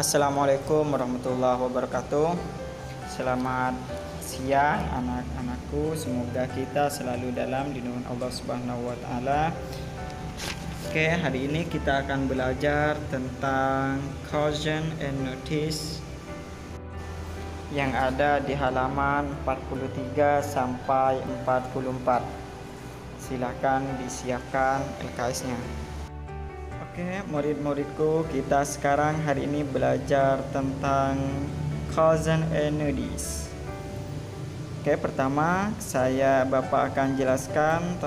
Assalamualaikum warahmatullahi wabarakatuh. Selamat siang anak-anakku. Semoga kita selalu dalam lindungan Allah Subhanahu wa taala. Oke, hari ini kita akan belajar tentang caution and notice yang ada di halaman 43 sampai 44. Silakan disiapkan LKS-nya. Oke, murid-muridku, kita sekarang hari ini belajar tentang caution and notice. Oke, pertama Bapak akan jelaskan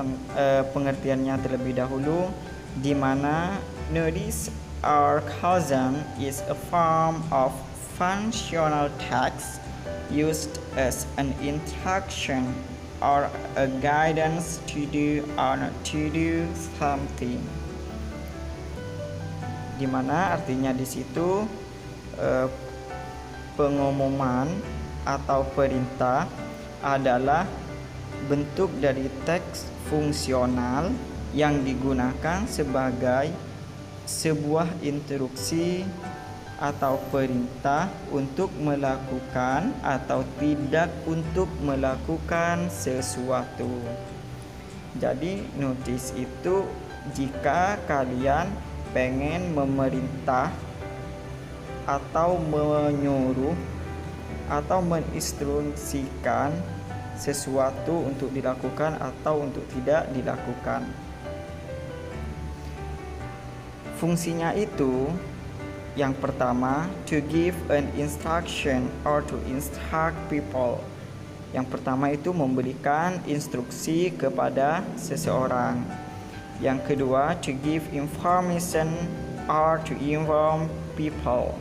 pengertiannya terlebih dahulu, di mana notice or caution is a form of functional text used as an instruction or a guidance to do or not to do something. Di mana artinya di situ pengumuman atau perintah adalah bentuk dari teks fungsional yang digunakan sebagai sebuah instruksi atau perintah untuk melakukan atau tidak untuk melakukan sesuatu. Jadi notice itu jika kalian pengen memerintah atau menyuruh atau menginstruksikan sesuatu untuk dilakukan atau untuk tidak dilakukan. Fungsinya itu yang pertama, to give an instruction or to instruct people. Yang pertama itu memberikan instruksi kepada seseorang. Yang kedua, to give information or to inform people,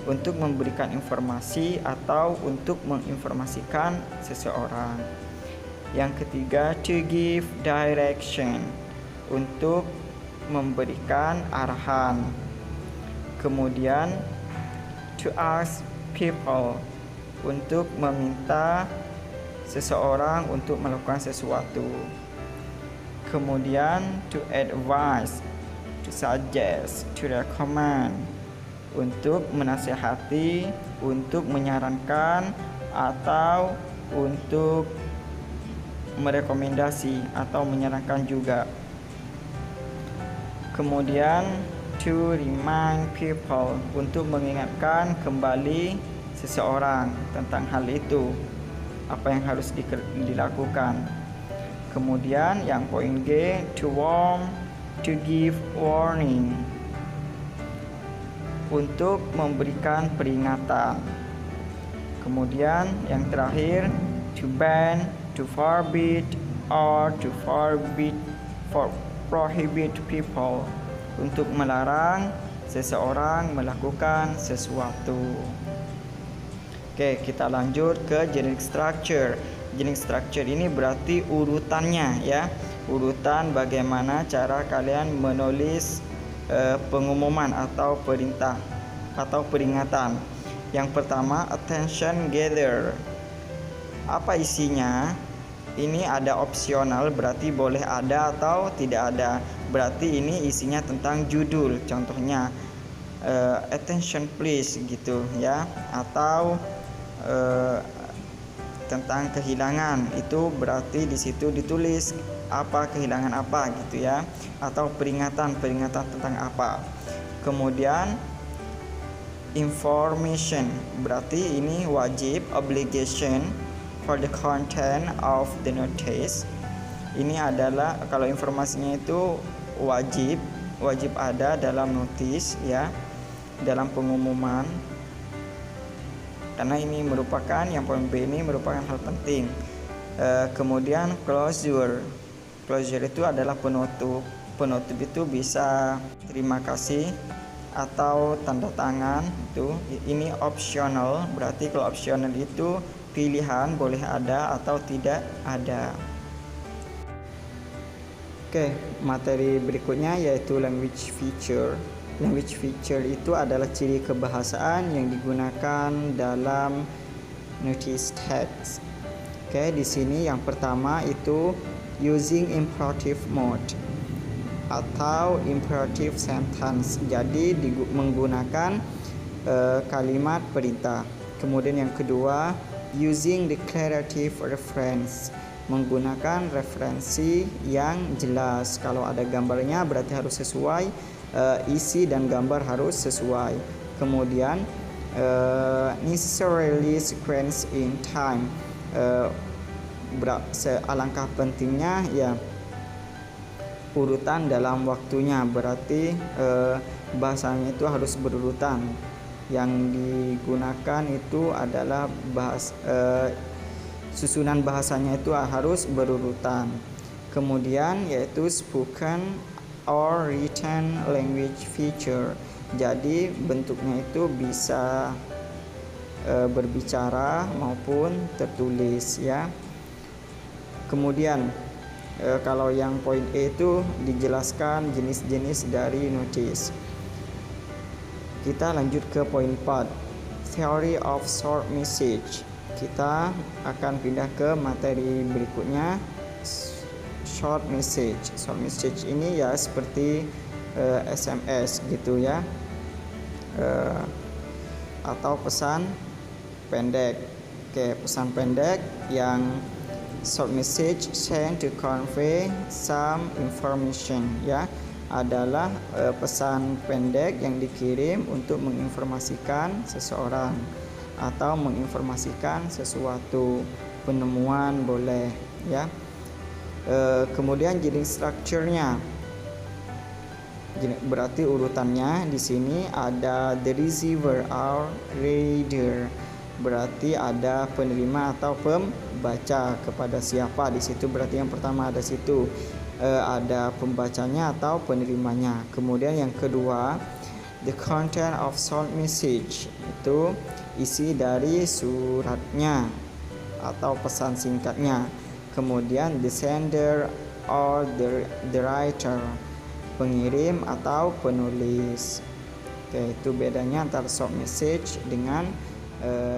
untuk memberikan informasi atau untuk menginformasikan seseorang. Yang ketiga, to give direction, untuk memberikan arahan. Kemudian, to ask people, untuk meminta seseorang untuk melakukan sesuatu. Kemudian to advise, to suggest, to recommend, untuk menasihati, untuk menyarankan, atau untuk merekomendasi atau menyarankan juga. Kemudian to remind people, untuk mengingatkan kembali seseorang tentang hal itu, apa yang harus dilakukan. Kemudian yang poin G, to warn, to give warning, untuk memberikan peringatan. Kemudian yang terakhir, to ban, to forbid, or to prohibit people, untuk melarang seseorang melakukan sesuatu. Oke, kita lanjut ke generic structure. Generic structure ini berarti urutannya, ya, urutan bagaimana cara kalian menulis pengumuman atau perintah atau peringatan. Yang pertama, attention gather. Apa isinya? Ini ada opsional, berarti boleh ada atau tidak ada. Berarti ini isinya tentang judul, contohnya attention please gitu, ya, atau tentang kehilangan, itu berarti di situ ditulis apa, kehilangan apa gitu, ya, atau peringatan tentang apa. Kemudian information, berarti ini wajib, obligation for the content of the notice. Ini adalah kalau informasinya itu wajib ada dalam notis, ya, dalam pengumuman. Karena ini merupakan, yang poin B ini merupakan hal penting. Kemudian closure itu adalah penutup itu bisa terima kasih atau tanda tangan. Itu ini optional, berarti kalau optional itu pilihan, boleh ada atau tidak ada. Oke, materi berikutnya yaitu language feature. Language feature itu adalah ciri kebahasaan yang digunakan dalam notice text. Oke, di sini yang pertama itu using imperative mode. atau imperative sentence. Jadi menggunakan kalimat perintah. Kemudian yang kedua, using declarative reference, menggunakan referensi yang jelas. Kalau ada gambarnya berarti harus sesuai, isi dan gambar harus sesuai. Kemudian necessarily sequence in time, alangkah pentingnya ya urutan dalam waktunya, berarti bahasanya itu harus berurutan. Yang digunakan itu adalah susunan bahasanya itu harus berurutan. Kemudian yaitu spoken or written language feature, jadi bentuknya itu bisa berbicara maupun tertulis ya. Kemudian kalau yang poin E itu dijelaskan jenis-jenis dari notice. Kita lanjut ke poin 4, theory of short message. Kita akan pindah ke materi berikutnya, short message. Short message ini ya seperti SMS gitu ya, atau pesan pendek. Oke, pesan pendek yang short message sent to convey some information ya, adalah pesan pendek yang dikirim untuk menginformasikan seseorang atau menginformasikan sesuatu, penemuan boleh ya. Kemudian jenis strukturnya, berarti urutannya di sini ada the receiver or reader, berarti ada penerima atau pembaca, kepada siapa di situ, berarti yang pertama ada situ ada pembacanya atau penerimanya. Kemudian yang kedua, the content of short message, itu isi dari suratnya atau pesan singkatnya. Kemudian the sender or the writer, pengirim atau penulis. Oke, itu bedanya antara short message dengan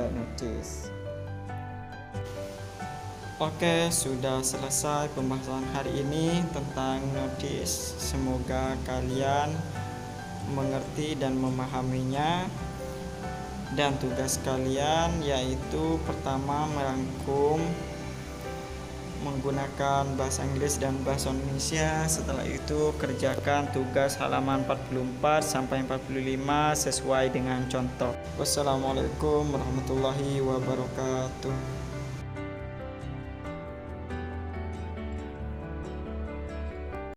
notice. Oke, sudah selesai pembahasan hari ini tentang notice. Semoga kalian mengerti dan memahaminya. Dan tugas kalian yaitu pertama merangkum menggunakan bahasa Inggris dan bahasa Indonesia. Setelah itu kerjakan tugas halaman 44 sampai 45 sesuai dengan contoh. Wassalamualaikum warahmatullahi wabarakatuh.